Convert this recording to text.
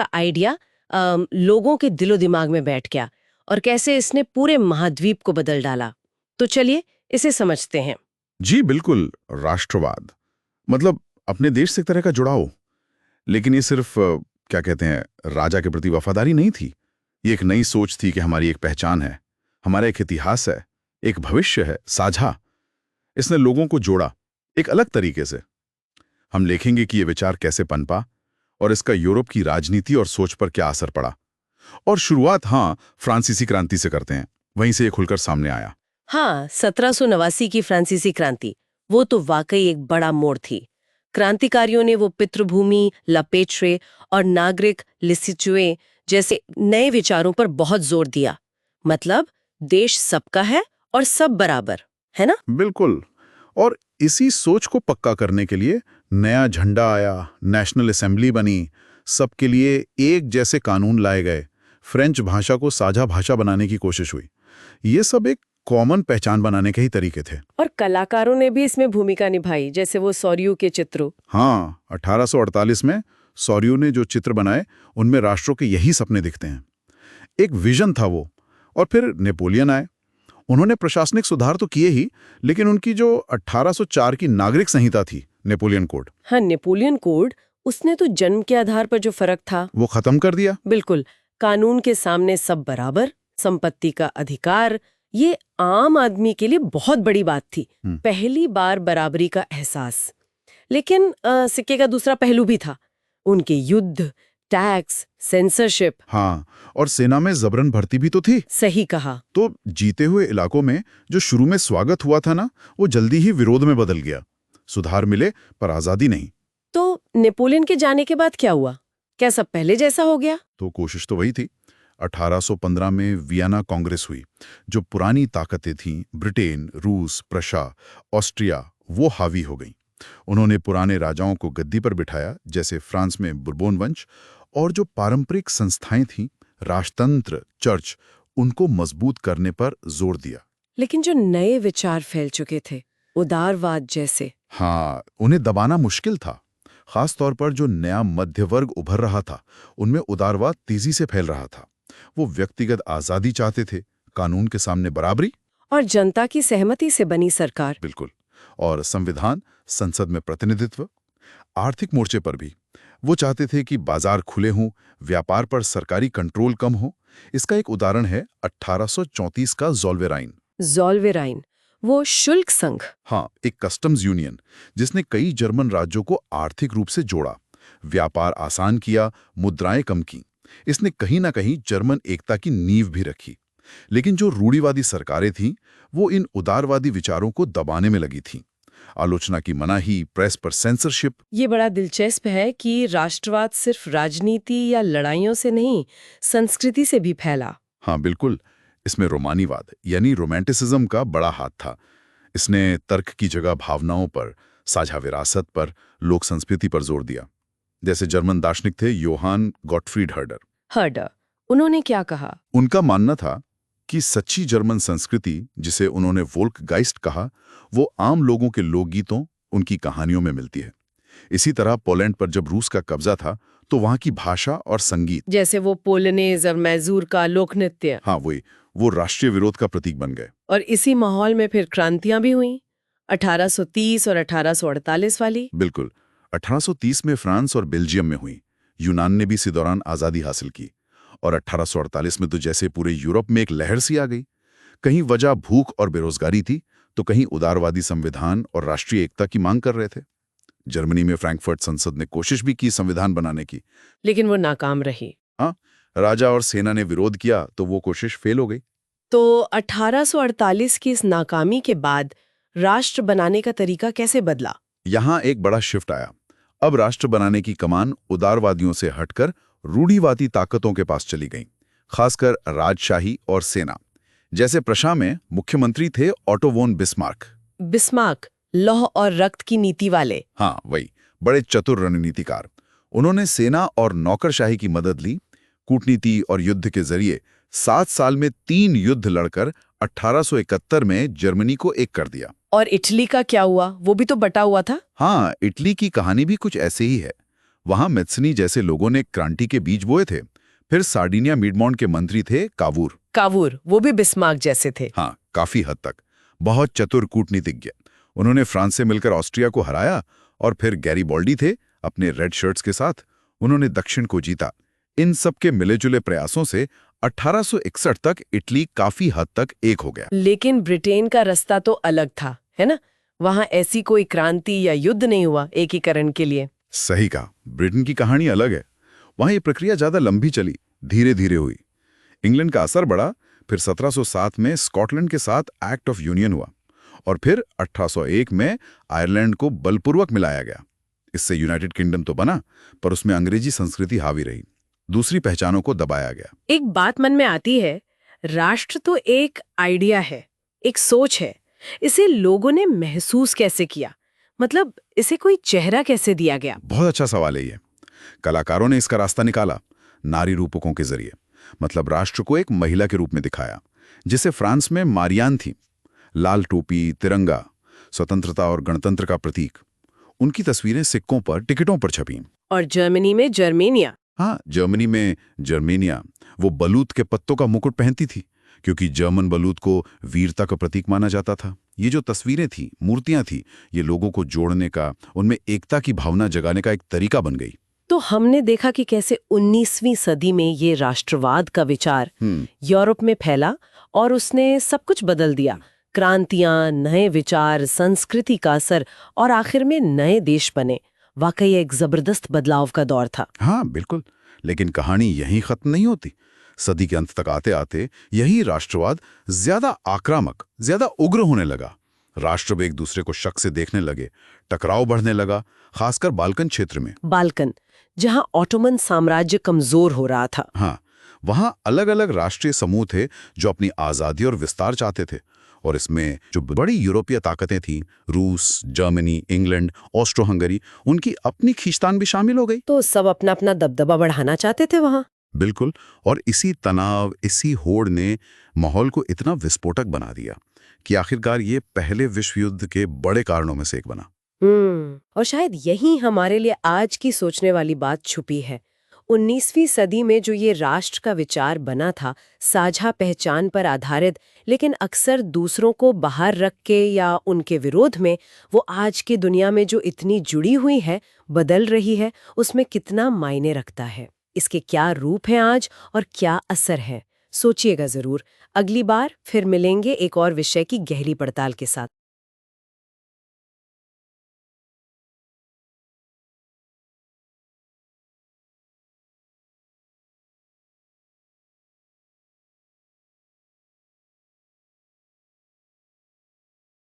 का आइडिया लोगों के दिलो दिमाग में बैठ गया और कैसे इसने पूरे महाद्वीप को बदल डाला। तो चलिए इसे समझते हैं। जी बिल्कुल, राष्ट्रवाद मतलब अपने देश से एक तरह का जुड़ाव। लेकिन ये सिर्फ क्या कहते हैं, राजा के प्रति वफादारी नहीं थी। ये एक नई सोच थी कि हमारी एक पहचान है, हमारा एक इतिहास है, एक भविष्य है साझा। इसने लोगों को जोड़ा एक अलग तरीके से। हम देखेंगे कि ये विचार कैसे पनपा और इसका यूरोप की राजनीति और सोच पर क्या असर पड़ा। और शुरुआत फ्रांसीसी क्रांति से करते हैं, वहीं से ये खुलकर सामने आया। हाँ, 1789 की फ्रांसीसी क्रांति, वो तो वाकई एक बड़ा मोड़ थी। क्रांतिकारियों ने वो पितृभूमि, लपेट्रे और नागरिक लिसिचुए जैसे नए विचारों पर बहुत जोर दिया। मतलब देश सबका है और सब बराबर, है ना? बिल्कुल। और इसी सोच को पक्का करने के लिए नया झंडा आया, नेशनल असेंबली बनी, सबके लिए एक जैसे कानून लाए गए, फ्रेंच भाषा को साझा भाषा बनाने की कोशिश हुई। ये सब एक कॉमन पहचान बनाने के ही तरीके थे। और कलाकारों ने भी इसमें भूमिका निभाई, जैसे वो सौर्यू के चित्रों। हाँ, 1848 में सौर्यू ने जो चित्र बनाए उनमें राष्ट्रों के यही सपने दिखते हैं। एक विजन था वो। और फिर नेपोलियन आए। उन्होंने प्रशासनिक सुधार तो किए ही, लेकिन उनकी जो 1804 की नागरिक संहिता थी, नेपोलियन कोड। हाँ, नेपोलियन कोड, उसने तो जन्म के आधार पर जो फर्क था वो खत्म कर दिया। बिल्कुल। कानून के सामने सब बराबर, संपत्ति का अधिकार, ये आम आदमी के लिए बहुत बड़ी बात थी। पहली बार बराबरी का एहसास। लेकिन सिक्के का दूसरा पहलू भी था, उनके युद्ध, टैक्स, सेंसरशिप। हाँ, और सेना में जबरन भर्ती भी तो थी। सही कहा। तो जीते हुए इलाकों में जो शुरू में स्वागत हुआ था ना, वो जल्दी ही विरोध में बदल गया। सुधार मिले पर आजादी नहीं। तो नेपोलियन के जाने के बाद क्या हुआ? क्या सब पहले जैसा हो गया? तो कोशिश तो वही थी। 1815 में वियना कांग्रेस हुई। जो पुरानी ताकतें थीं, ब्रिटेन, रूस, प्रशा, ऑस्ट्रिया, वो हावी हो गईं। उन्होंने पुराने राजाओं को गद्दी पर बिठाया, जैसे फ्रांस में बुर्बोन वंश, और जो पारंपरिक संस्थाएं थीं, राजतंत्र, चर्च, उनको मजबूत करने पर जोर दिया। लेकिन जो नए विचार फैल चुके थे, उदारवाद जैसे, हाँ, उन्हें दबाना मुश्किल था। खास तौर पर जो नया मध्य वर्ग उभर रहा था, उनमें उदारवाद तेजी से फैल रहा था। वो व्यक्तिगत आजादी चाहते थे, कानून के सामने बराबरी और जनता की सहमति से बनी सरकार। बिल्कुल। और संविधान, संसद में प्रतिनिधित्व। आर्थिक मोर्चे पर भी वो चाहते थे कि बाजार खुले हों, व्यापार पर सरकारी कंट्रोल कम हो। इसका एक उदाहरण है 1834 का ज़ोल्वेराइन। ज़ोल्वेराइन, वो शुल्क संघ। हाँ, एक कस्टम्स यूनियन जिसने कई जर्मन राज्यों को आर्थिक रूप से जोड़ा, व्यापार आसान किया, मुद्राएं कम की। इसने कहीं ना कहीं जर्मन एकता की नींव भी रखी। लेकिन जो रूढ़िवादी सरकारें थीं, वो इन उदारवादी विचारों को दबाने में लगी थीं। आलोचना की मनाही, प्रेस पर सेंसरशिप। ये बड़ा दिलचस्प है कि राष्ट्रवाद सिर्फ राजनीति या लड़ाइयों से नहीं, संस्कृति से भी फैला। हाँ बिल्कुल, इसमें रोमानीवाद यानी रोमांटिसिज्म का बड़ा हाथ था। इसने तर्क की जगह भावनाओं पर, साझा विरासत पर, लोक संस्कृति पर जोर दिया। जैसे जर्मन दार्शनिक थे योहान गॉटफ्रीड हर्डर। हर्डर, उन्होंने क्या कहा? उनका मानना था कि सच्ची जर्मन संस्कृति, जिसे उन्होंने वोल्कगाइस्ट कहा, वो आम लोगों के लोकगीतों, उनकी कहानियों में मिलती है। इसी तरह पोलैंड पर जब रूस का कब्जा था, तो वहाँ की भाषा और संगीत, जैसे वो पोलनेज और मैजूर का लोक नृत्य, हाँ वो राष्ट्रीय विरोध का प्रतीक बन गए। और इसी माहौल में फिर क्रांतियां भी हुई, 1830 और 1848 वाली। बिल्कुल, 1830 में फ्रांस और बेल्जियम में हुई। यूनान ने भी इसी दौरान आज़ादी हासिल की। और 1848 में तो जैसे पूरे यूरोप में एक लहर सी आ गई। कहीं वजह भूख और बेरोजगारी थी, तो कहीं उदारवादी संविधान और राष्ट्रीय एकता की मांग कर रहे थे। जर्मनी में फ्रैंकफर्ट संसद ने कोशिश भी की संविधान बनाने की, लेकिन वो नाकाम रही। हाँ, राजा और सेना ने विरोध किया तो वो कोशिश फेल हो गई। तो 1848 की इस नाकामी के बाद राष्ट्र बनाने का तरीका कैसे बदला? यहां एक बड़ा शिफ्ट आया। अब राष्ट्र बनाने की कमान उदारवादियों से हटकर रूढ़िवादी ताकतों के पास चली गई, खासकर राजशाही और सेना। जैसे प्रशा में मुख्यमंत्री थे ऑटो वोन बिस्मार्क। बिस्मार्क, लौह और रक्त की नीति वाले। हाँ वही, बड़े चतुर रणनीतिकार। उन्होंने सेना और नौकरशाही की मदद ली। कूटनीति और युद्ध के जरिए 7 साल में 3 युद्ध लड़कर 1871 में जर्मनी को एक कर दिया। और इटली का क्या हुआ? वो भी तो बटा हुआ था। हाँ, इटली की कहानी भी कुछ ऐसे ही है। वहां मेत्सनी जैसे लोगों ने क्रांति के बीज बोए थे। फिर सार्डिनिया मिडमॉन्ट के मंत्री थे कावूर। कावूर, वो भी बिस्मार्क जैसे थे। हाँ, काफी हद तक। बहुत चतुर कूटनीतिज्ञ। उन्होंने फ्रांस से मिलकर ऑस्ट्रिया को हराया। और फिर गैरीबॉल्डी थे अपने रेड शर्ट्स के साथ, उन्होंने दक्षिण को जीता। इन सब के मिले-जुले प्रयासों से 1861 तक इटली काफी हद तक एक हो गया। लेकिन ब्रिटेन का रास्ता तो अलग था, है ना? वहां ऐसी कोई क्रांति या युद्ध नहीं हुआ एकीकरण के लिए। सही कहा, ब्रिटेन की कहानी अलग है। वहां ये प्रक्रिया ज्यादा लंबी चली, धीरे धीरे हुई। इंग्लैंड का असर बढ़ा, फिर 1707 में स्कॉटलैंड के साथ एक्ट ऑफ यूनियन हुआ और फिर 1801 में आयरलैंड को बलपूर्वक मिलाया गया। इससे यूनाइटेड किंगडम तो बना, पर उसमें अंग्रेजी संस्कृति हावी रही। दूसरी पहचानों को दबाया गया। एक बात मन में आती है, राष्ट्र तो एक आइडिया है, एक सोच है। इसे लोगों ने महसूस कैसे किया? मतलब इसे कोई चेहरा कैसे दिया गया? बहुत अच्छा सवाल है ये। कलाकारों ने इसका रास्ता निकाला, नारी रूपकों के जरिए। मतलब राष्ट्र को एक महिला के रूप में दिखाया, जिसे फ्रांस में मारियान थी। लाल टोपी, तिरंगा, स्वतंत्रता और गणतंत्र का प्रतीक। उनकी तस्वीरें सिक्कों पर, टिकटों पर छपी। और जर्मनी में जर्मेनिया। हाँ, जर्मनी में जर्मेनिया वो बलूत के पत्तों का मुकुट पहनती थी, क्योंकि जर्मन बलूत को वीरता का प्रतीक माना जाता था। ये जो तस्वीरें थी, मूर्तियां थी, ये लोगों को जोड़ने का, उनमें एकता की भावना जगाने का एक तरीका बन गई। तो हमने देखा कि कैसे 19वीं सदी में ये राष्ट्रवाद का विचार यूरोप में फैला और उसने सब कुछ बदल दिया। क्रांतियां, नए विचार, संस्कृति का असर और आखिर में नए देश बने। वाकई एक जबरदस्त बदलाव का दौर था। हाँ, बिल्कुल। लेकिन कहानी यहीं खत्म नहीं होती। सदी के अंत तक आते आते यही राष्ट्रवाद ज्यादा आक्रामक, ज्यादा उग्र होने लगा। राष्ट्र एक दूसरे को शक से देखने लगे, टकराव बढ़ने लगा, खासकर बाल्कन क्षेत्र में। बाल्कन, जहां ऑटोमन साम्राज्य कमजोर हो रहा था। हाँ, वहां अलग अलग राष्ट्रीय समूह थे जो अपनी आजादी और विस्तार चाहते थे। और इसमें जो बड़ी यूरोपीय ताकतें थीं, रूस, जर्मनी, इंग्लैंड, ऑस्ट्रो हंगरी, उनकी अपनी खींचतान भी शामिल हो गई। तो सब अपना अपना दबदबा बढ़ाना चाहते थे वहां। बिल्कुल। और इसी तनाव, इसी होड़ ने माहौल को इतना विस्फोटक बना दिया कि आखिरकार ये पहले विश्व युद्ध के बड़े कारणों में से एक बना। और शायद यही हमारे लिए आज की सोचने वाली बात छुपी है। 19वीं सदी में जो ये राष्ट्र का विचार बना था, साझा पहचान पर आधारित, लेकिन अक्सर दूसरों को बाहर रख के या उनके विरोध में, वो आज की दुनिया में जो इतनी जुड़ी हुई है, बदल रही है, उसमें कितना मायने रखता है। इसके क्या रूप हैं आज और क्या असर है? सोचिएगा जरूर। अगली बार फिर मिलेंगे एक और विषय की गहरी पड़ताल के साथ।